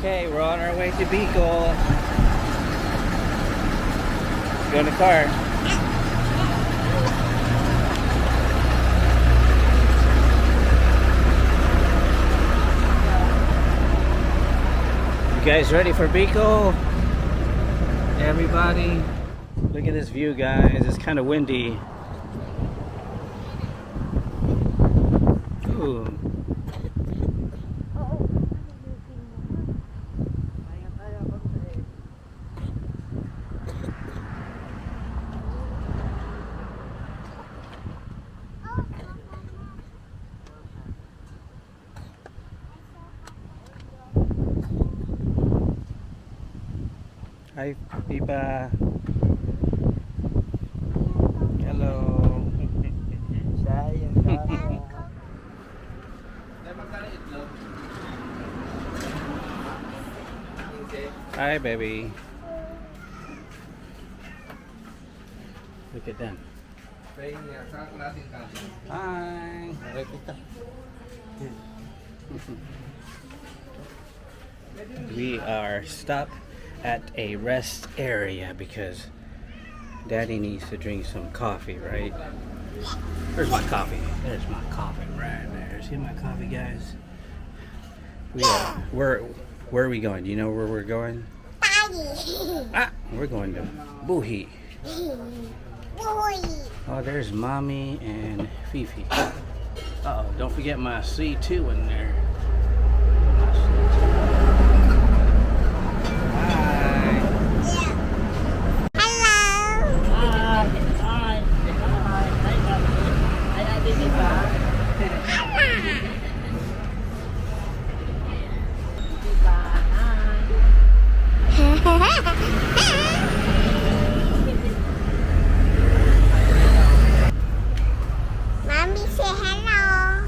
Okay, we're on our way to Bicol. Let's go in the car. You guys ready for Bicol? Everybody, look at this view, guys. It's kind of windy. Ooh. Hi, Pipa. Hello. Hi, baby. Look at them. Hi. We are stopped at a rest area because Daddy needs to drink some coffee, right? Where's my coffee? There's my coffee right there. See my coffee, guys? Where are we going? Do you know where we're going? We're going to Buhi. Oh, there's Mommy and Fifi. Uh-oh, don't forget my C2 in there. Mommy, say hello.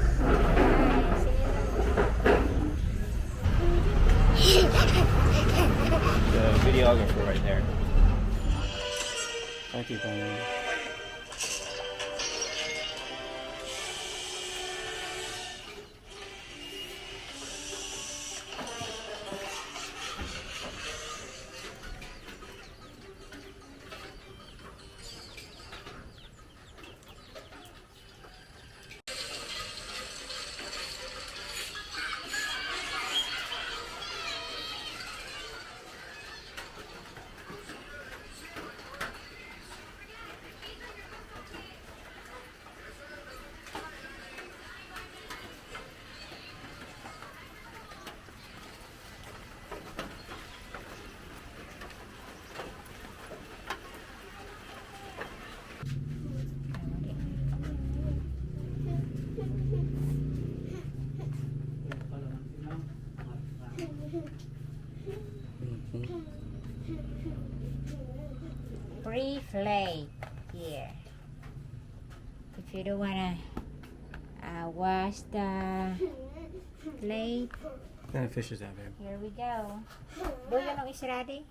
The videographer right there. Thank you, Tony. Free play here. If you don't wanna wash the plate, What kind of fish is that, babe? here we go. Boy, ano is ready?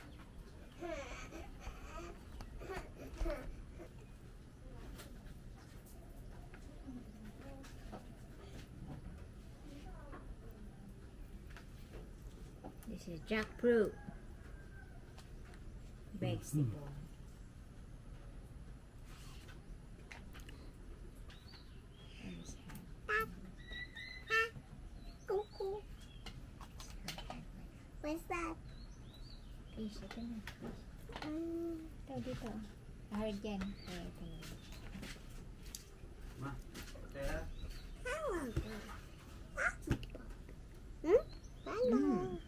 This is jackfruit vegetable. What's that? Fish, ito na. Ito, dito. Hard yan. Kaya ito na. Ma, Hello. Hmm? Hello.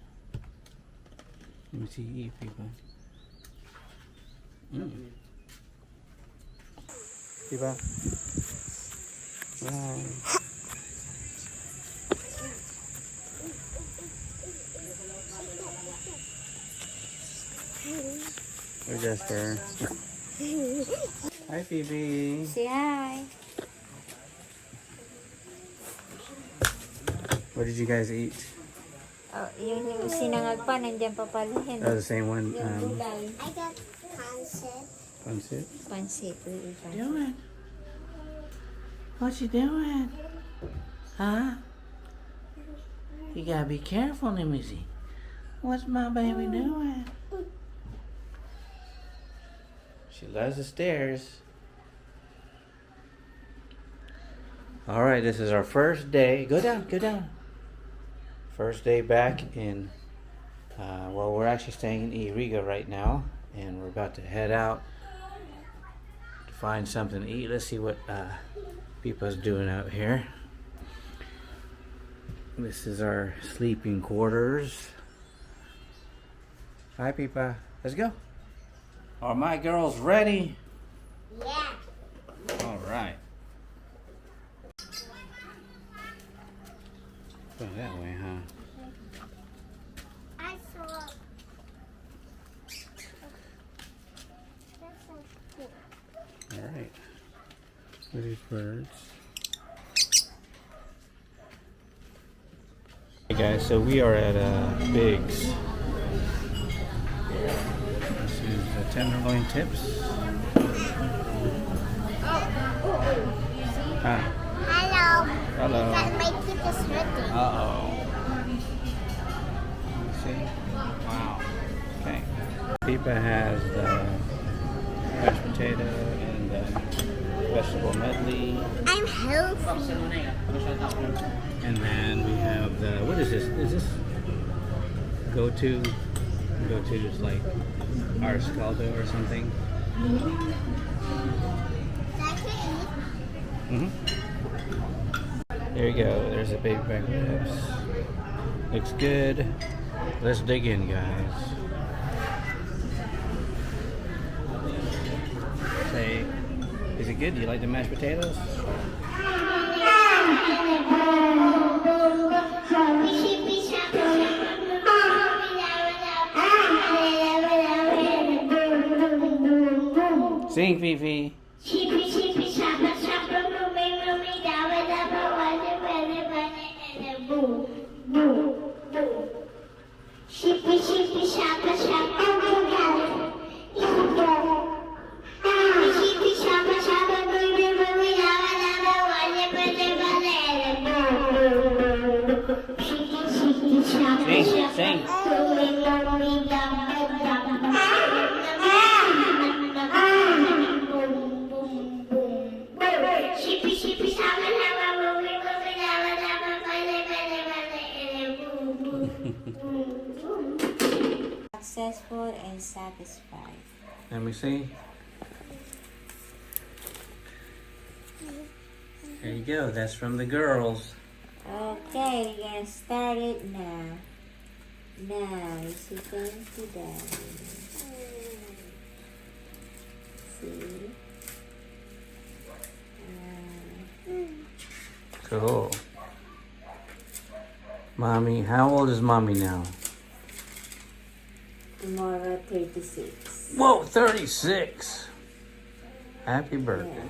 let me see you eat, Pipa. Pipa. Bye. We're just there. Hi, Phoebe. Say hi. What did you guys eat? Oh, yung sinangag pa, nandiyan pa pala yan. Oh, the same one. Yung gulay. I got pancit. Pansit. Pansit. We eat pansit. Doing? What you doing? Huh? You gotta be careful, let me see. What's my baby doing? She loves the stairs. All right, this is our first day. Go down, go down. First day back in, well, we're actually staying in Iriga right now, and we're about to head out to find something to eat. Let's see what Pipa's doing out here. This is our sleeping quarters. Hi, Pipa. Let's go. Are my girls ready? Yeah. All right. Go that way, huh? I saw. That's so cool. All right. Look at these birds. Hey guys, so we are at Biggs. This is the tenderloin tips. Ah, Hello. hello. That my teeth is hurting. Uh-oh. You see? Wow. Okay. Pipa has the mashed potato and the vegetable medley. I'm healthy. And then we have the, what is this? Is this go-to just like ars caldo or something? That can eat. There you go. There's a big bag of ribs. Looks good. Let's dig in, guys. Say, is it good? Do you like the mashed potatoes? Sing, Fifi. Sing, sing. Successful and satisfied. Let me see. There you go. That's from the girls. Okay, we're gonna start it now. Now, she going to daddy. See? Cool. Mommy, how old is mommy now? Tomorrow, 36. Whoa, 36. Happy birthday.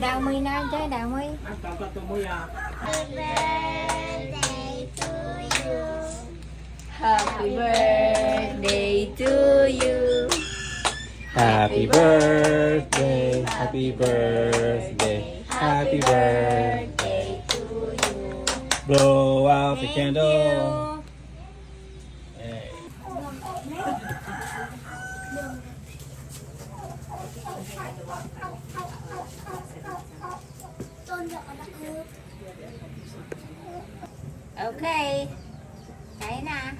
Daamoy na dyan, daamoy. Happy birthday to you. Happy birthday. Happy birthday. Happy birthday. Happy birthday. to you. Blow out the Thank candle. Hey. Okay. Kain na.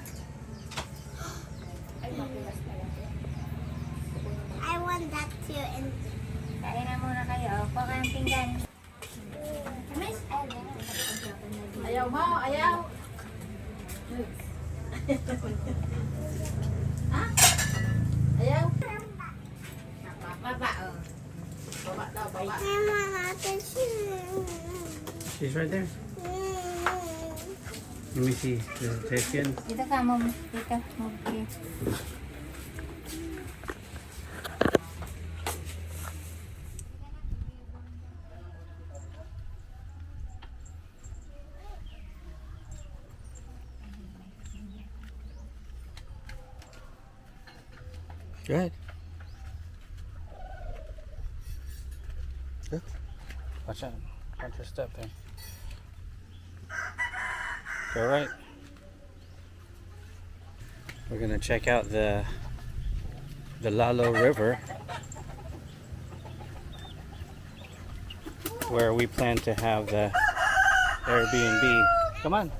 I want that too. And Kain na muna kayo. Kuha ka ng pinggan. Miss, Ayaw mo, ayaw. Ha? Ayaw? Baba, oh. Baba daw, baba. Mama, natin siya. She's right there. Let me see. Does it taste good? Dito ka, mom. Dito, mom. Here. Good. Good. Watch out. Watch your step there. Go right. We're gonna check out the Lalo River, where we plan to have the Airbnb. Come on.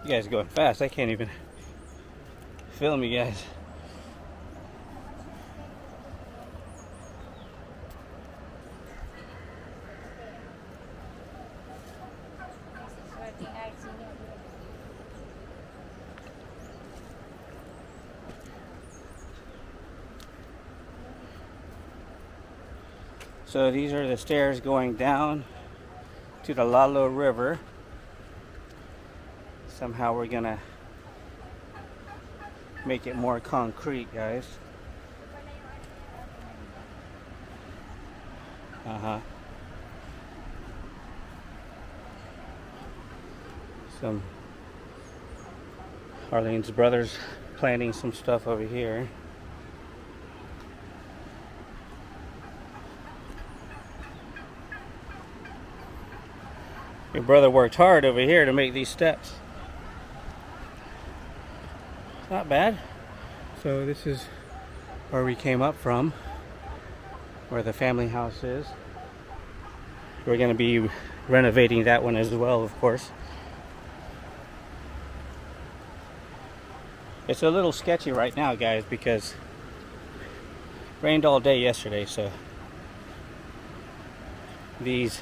You guys are going fast. I can't even film you guys. So these are the stairs going down to the Lalo River. Somehow we're gonna make it more concrete, guys. Some Arlene's brothers planting some stuff over here. Your brother worked hard over here to make these steps. Not bad. So this is where we came up from, where the family house is. We're going to be renovating that one as well, of course. It's a little sketchy right now, guys, because it rained all day yesterday, so these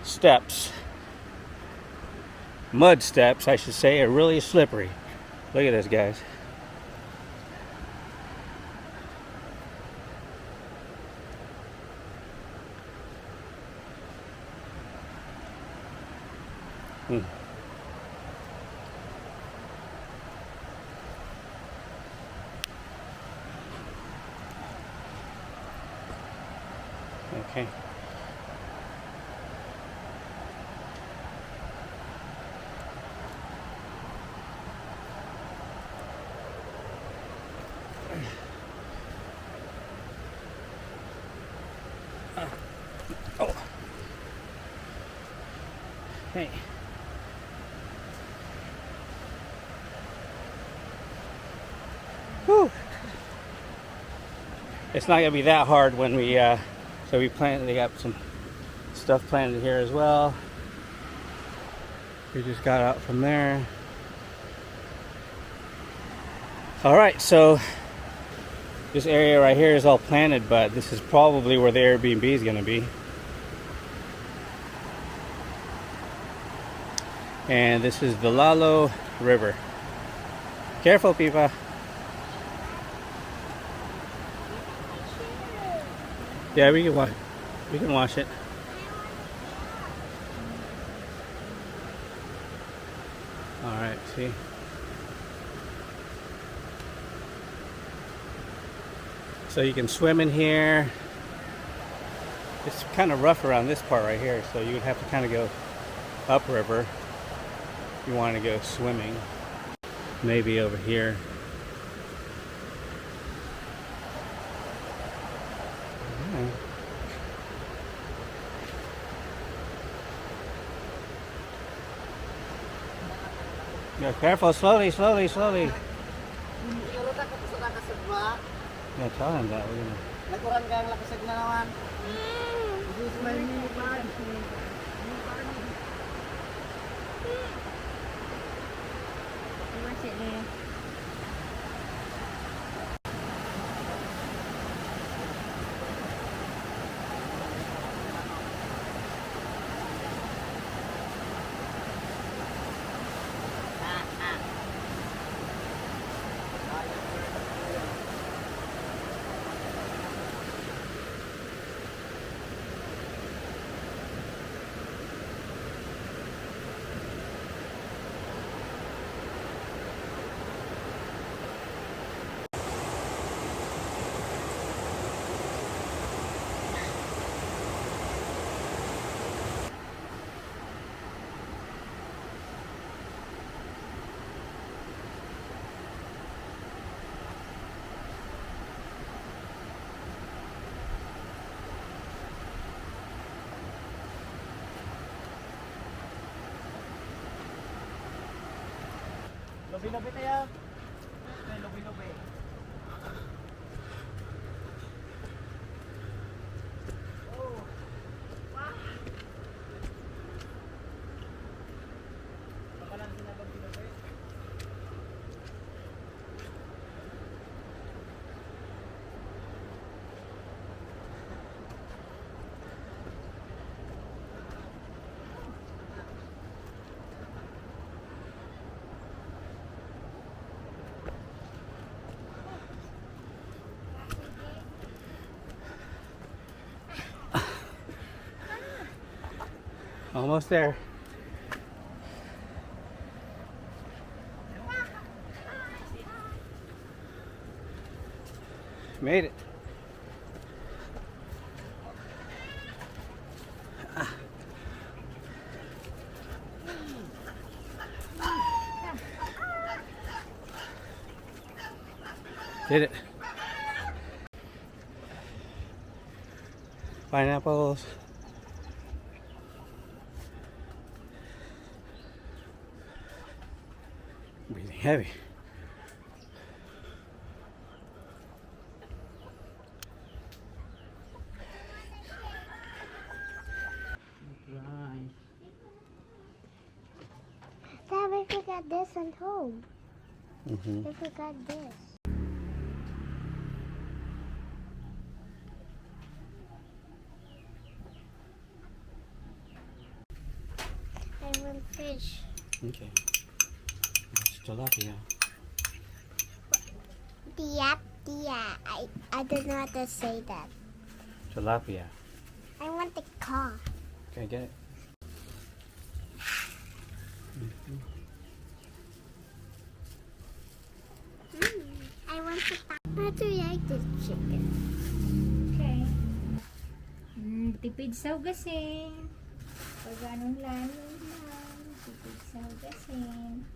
steps, mud steps I should say, are really slippery. Look at this, guys. Okay. Oh. Hey. Whew. It's not gonna be that hard when we so we planted. They got some stuff planted here as well. We just got out from there. All right, so this area right here is all planted, but this is probably where the Airbnb is going to be. And this is the Lalo River. Careful, Pipa. Yeah, we can wash. We can wash it. All right, see. So you can swim in here. It's kind of rough around this part right here, so you would have to kind of go upriver if you want to go swimming. Maybe over here. Yeah, careful, slowly, slowly, slowly. Siguro ka kung saan nakasagwa. Yeah, tell him that. We're gonna. Nagkuhan ka ang lakasag na naman. This is my mini bag. Watch it there. Lobi-lobi tayo. Lobi-lobi. Almost there. Made it. Did it. Pineapples. Breathing heavy. Dad, we forgot this at home. Mm-hmm. We forgot this. I want fish. Okay. It's tilapia. I don't know how to say that. Tilapia. I want the car. Okay, get it. I want the How do you like this chicken? Okay. Tipid sa hugasin. Pag anong lalim lang. Tipid sa hugasin.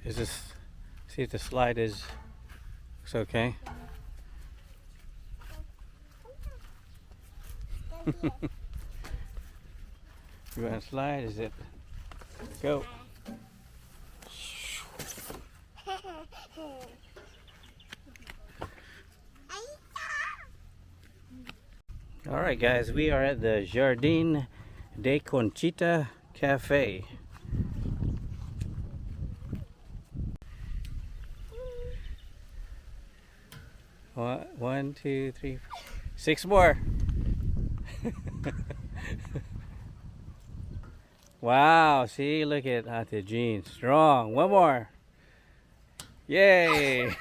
Is this? See if the slide is. Looks okay. You want to slide? Is it? Go. All right, guys, we are at the Jardin de Conchita Cafe. One, two, three, 6 more. Wow, see, look at Auntie Jean, strong. One more. Yay.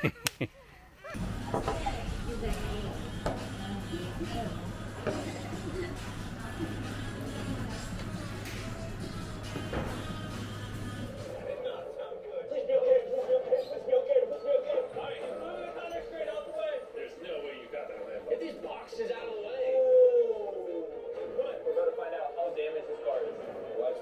Watch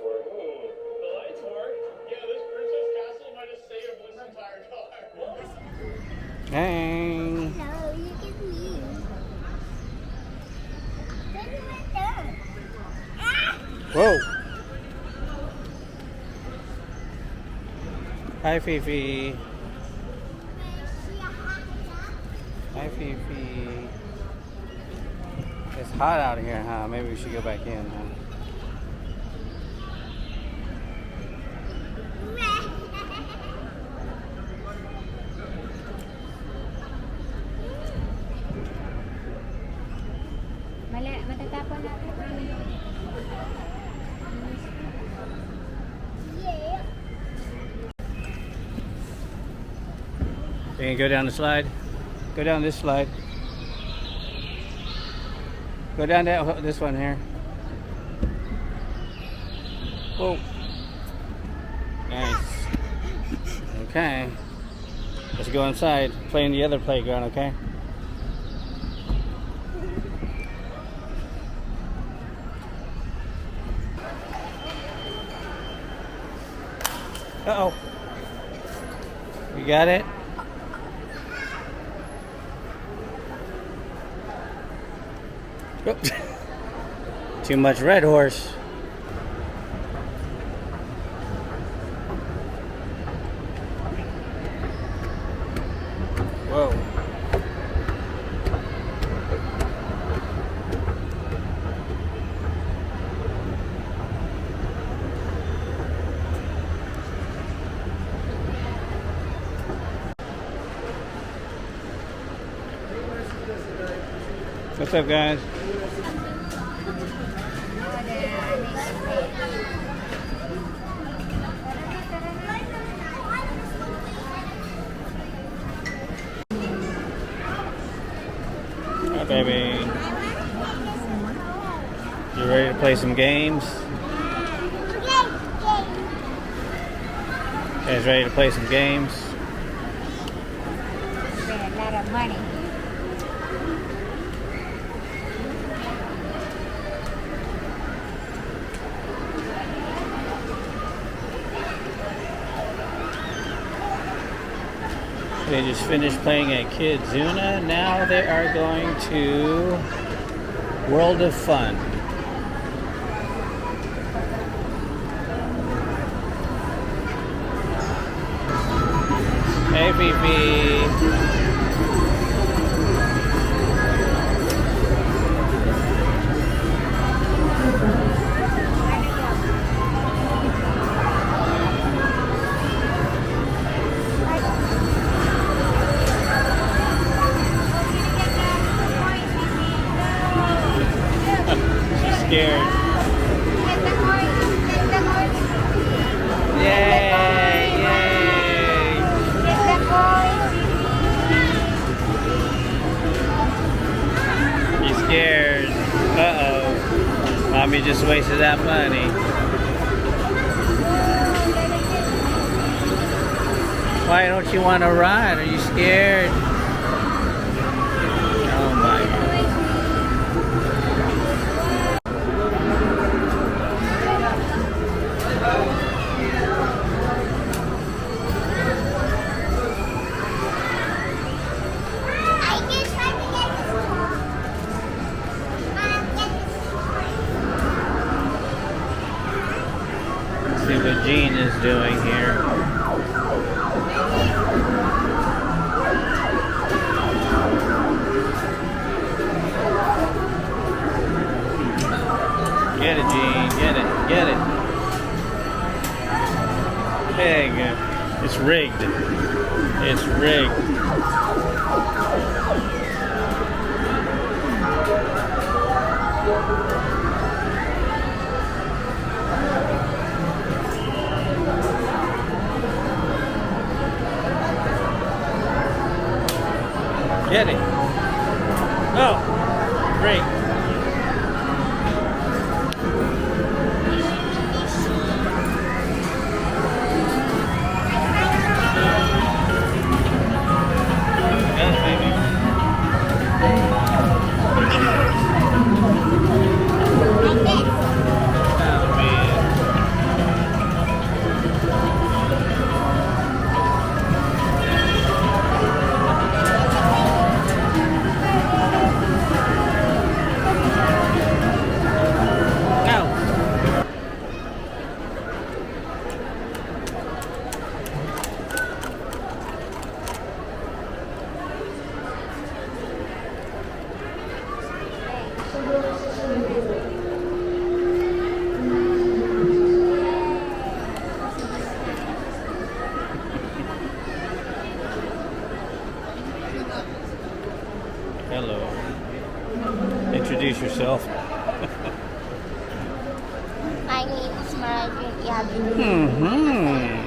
Whoa. Hi, Fifi. Hi, Fifi. It's hot out here, huh? Maybe we should go back in, huh? Matatapon natin. You can go down the slide. Go down this slide. Go down this one here. Whoa. Nice. Okay. Let's go inside. Play in the other playground, okay? Uh-oh. You got it? Oh. Too much Red Horse. Whoa. What's up, guys? Hi, baby. You ready to play some games? You guys ready to play some games? Spend a lot of money. They just finished playing at Kidzuna. Now they are going to World of Fun. Hey, Fifi. Scared. Yay! Yay! You scared? Uh-oh. Mommy just wasted that money. Why don't you want to ride? Are you scared? Oh my God. See what Gene is doing here. Get it, Gene. Get it. Get it. There you go. It's rigged. It's rigged. Get it. Oh, great. Yes, baby. Oh, man. Hello. Introduce yourself. My name is Margaret Yabin. Mm-hmm.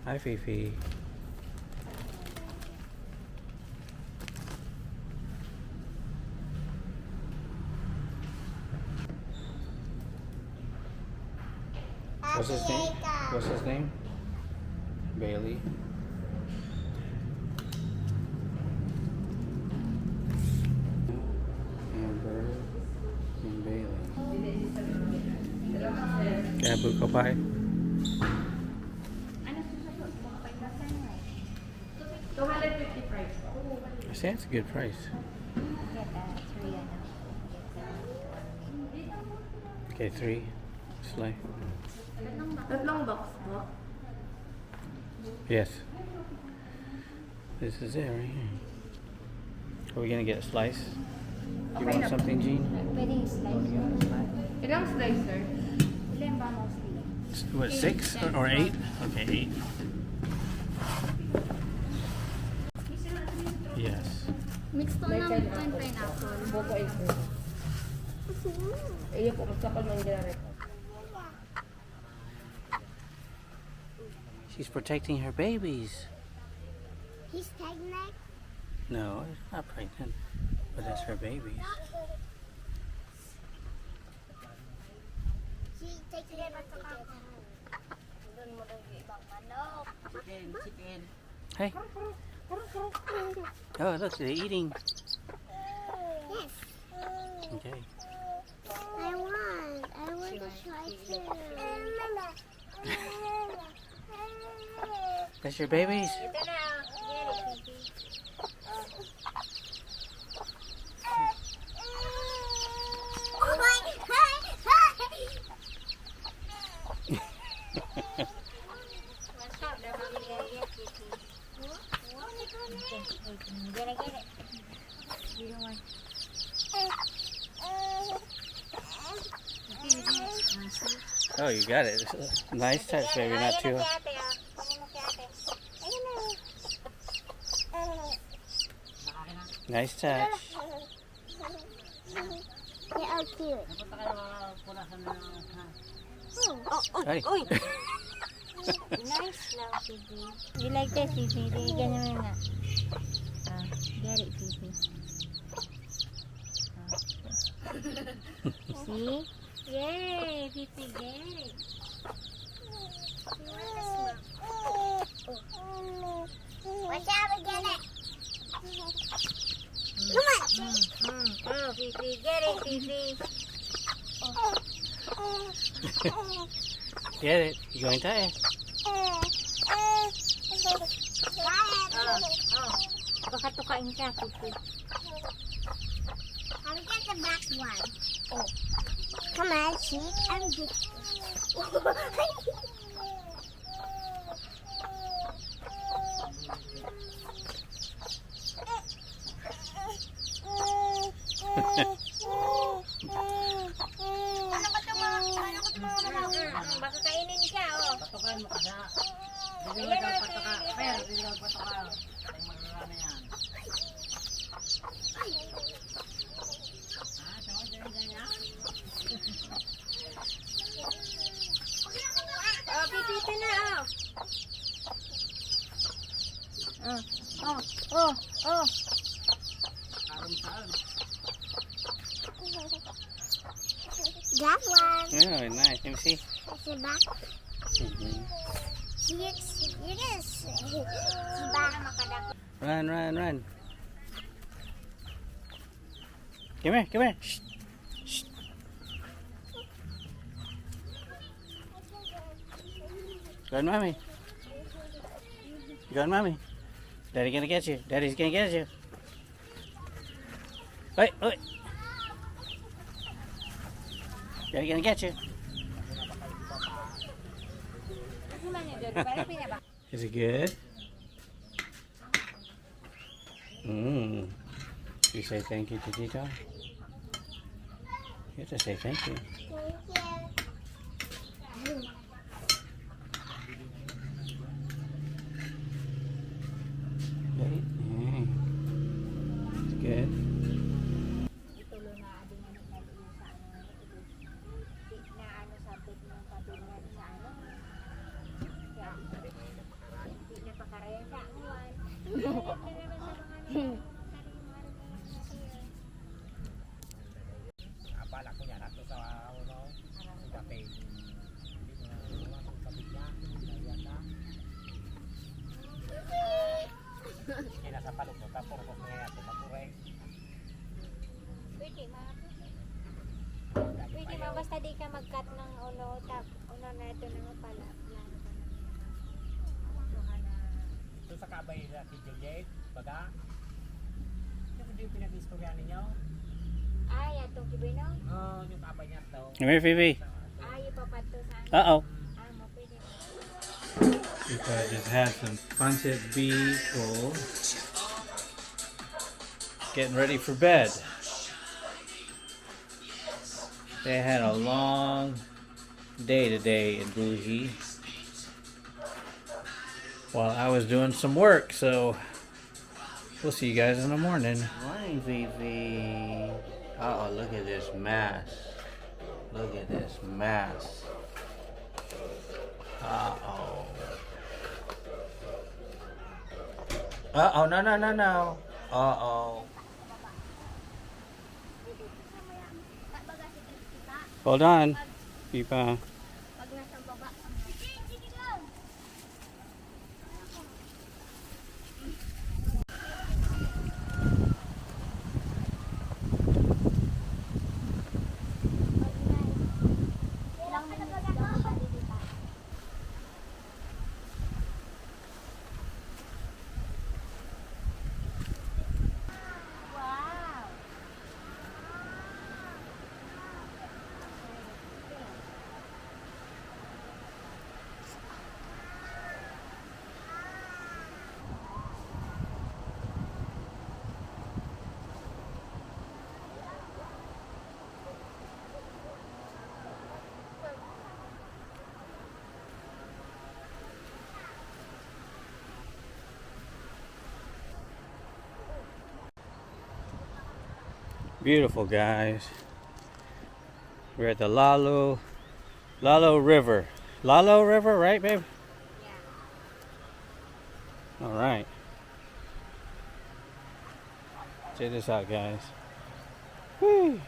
Hi, Fifi. What's his name? What's his name? Bailey. Amber and Bailey. Kaya buko pie. Ano susunod? Pagpapasan nga. 250 price. I say that's a good price. Get three ano. Okay, 3. Slay. Tatlong box po. Yes. This is it right here. Are we gonna get a slice? You want something, Jean? Pwede slice. Ilang slice, sir? Ilan ba mostly? What, 6 or 8? Okay, 8. Yes. Mixed to ng pineapple. Boko ay sir. Iyo po, gusto ko nang ginarito. She's protecting her babies. He's pregnant. No, it's not pregnant, but that's her babies. She takes it back to Kaka. Doon mo daw yung ibang manok. Hey. Oh, look, they're eating. Yes. Okay. I want to try too. That's your babies? Ito na. Get it, baby. Oh my God! What's up? They're probably gonna get it, baby. Okay, get it. You don't want. Oh, you got it. Nice touch, baby. Not too. Nice touch. They are cute. Hey. Nice lang, Fifi. You like this, Fifi? Ganyan mo nga. Get it, Fifi. See? Yay, Fifi, get it. Watch out, we get it. Come on. Oh, Fifi, get it, Fifi. Get it. You going to it? Baka tukain ka, Fifi. I'll get the back one. Oh. Come on, cheek. I'm good. Baka kainin ka, oh. Patukan mo kasi. Hindi Ayan, ka okay. patukan. Pero, hindi ka patukan. Ay, magkala na yan. Oh, Fifi, ito na, oh. Oh. Aram saan? That one. Oh, nice. Let me see. That's the back. Mhm. You can see back. Run, run, run. Come here, come here. Shh. Shh. Go on, mommy. Go on, mommy. Daddy gonna get you. Daddy's gonna get you. Wait, wait. They're gonna get you. Is it good? Mmm. You say thank you to Tito? You have to say thank you. Wait. It's good. Itulo na ading ano na doon sa ano. Na ano sabi ng patuloy sa ano. Hindi na pakarayan sa anuan. Abala ko yan ato sa uno. Kape. Kaya sa palok mo tapos ko kaya ato mapuray. Pwede ma basta di ka mag-cut ng uno na ito na pala. So sa kabay na si Juliet, baga. Hindi yung pinag-istorya ninyo? Ay, atong kibino? Oo, yung kabay niya to. Come here, Phoebe. Ay, ipapato sa ano? Uh-oh. Ah, mo pwede. Because I just had some Pancit Bicol. Getting ready for bed. They had a long day today in Bougie while I was doing some work, so we'll see you guys in the morning. Morning, Fifi. Uh-oh, look at this mess. Look at this mess. Uh-oh. Uh-oh, no, no, no, no. Uh-oh. Hold on, Pipa. Pag nasa baba. Ilang minutes lang pa dito. Wow. Beautiful, guys. We're at the Lalo River. Lalo River, right, babe? Yeah. All right. Check this out, guys. Woo!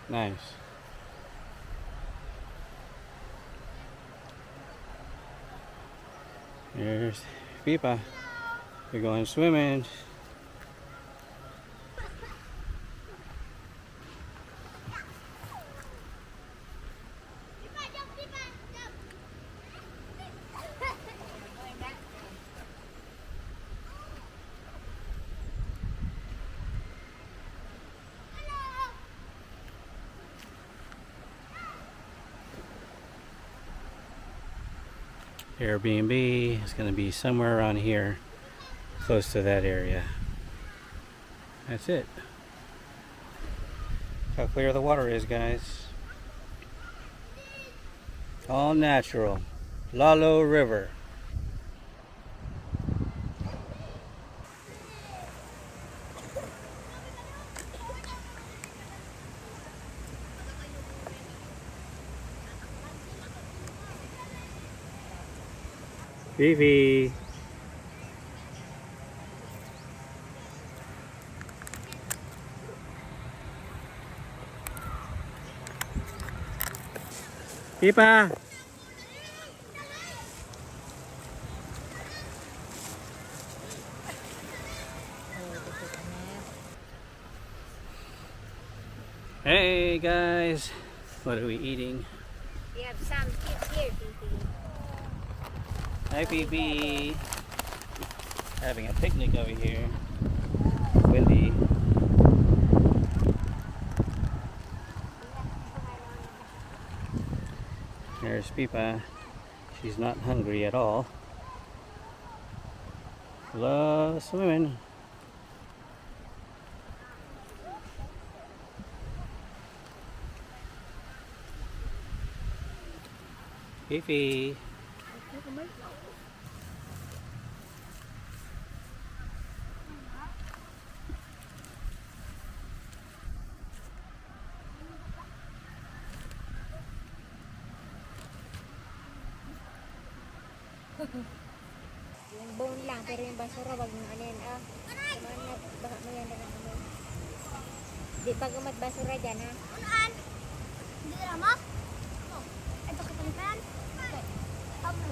Nice. Here's Pipa. We're going swimming. Airbnb is going to be somewhere around here, close to that area. That's it. How clear the water is, guys. All natural. Lalo River. Vivi. Pipa. Hey guys, what are we eating? We have some kids here, Titi. Hi Phoebe. Having a picnic over here. Windy. Pipa. She's not hungry at all. Loves swimming. Fifi. Yung bone lang, pero yung basura, wag mo ano yan, ah. Kumanat, baka mo yan na lang ano. Di ba gumat basura dyan, ha? Unaan? Hindi na mo? Ito kitang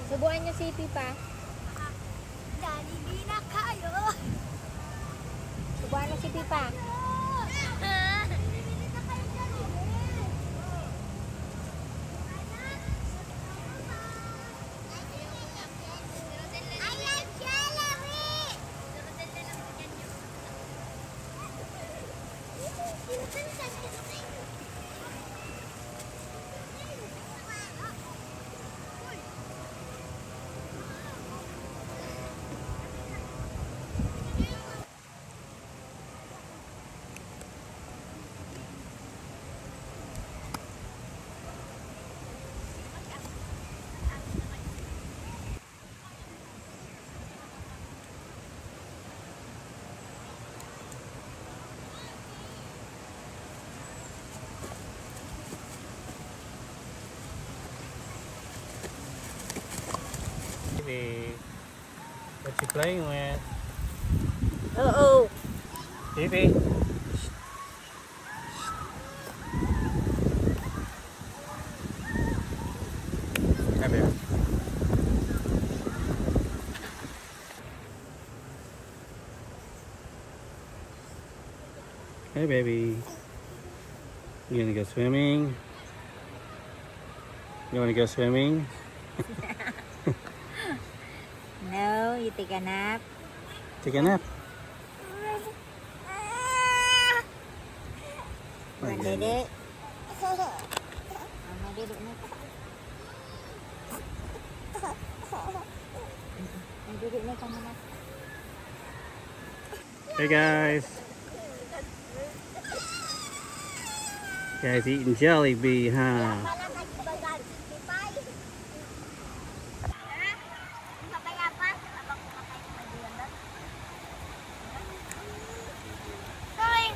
Subuan nyo si Pipa. Dali, di na kayo. Subuan nyo si Pipa. Ayan siya, Larry! Fifi. What you playing with? Oo. Fifi. Come here. Hey baby. You gonna go swimming? You wanna go swimming? No, you take a nap. Take a nap. Buat dedek. Mama dedek nak. Dedek nak sama nak. Hey guys. Guys eating Jollibee, huh? Sorry.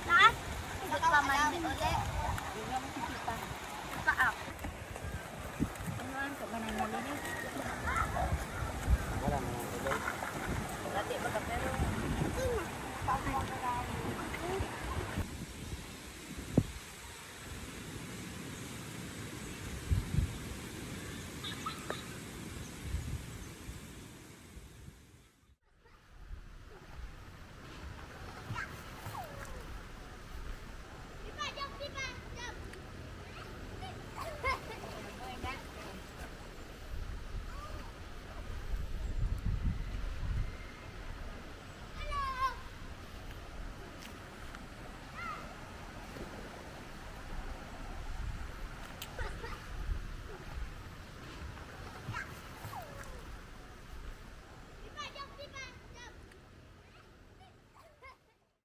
Lakas. Hindi ka mandi ulit.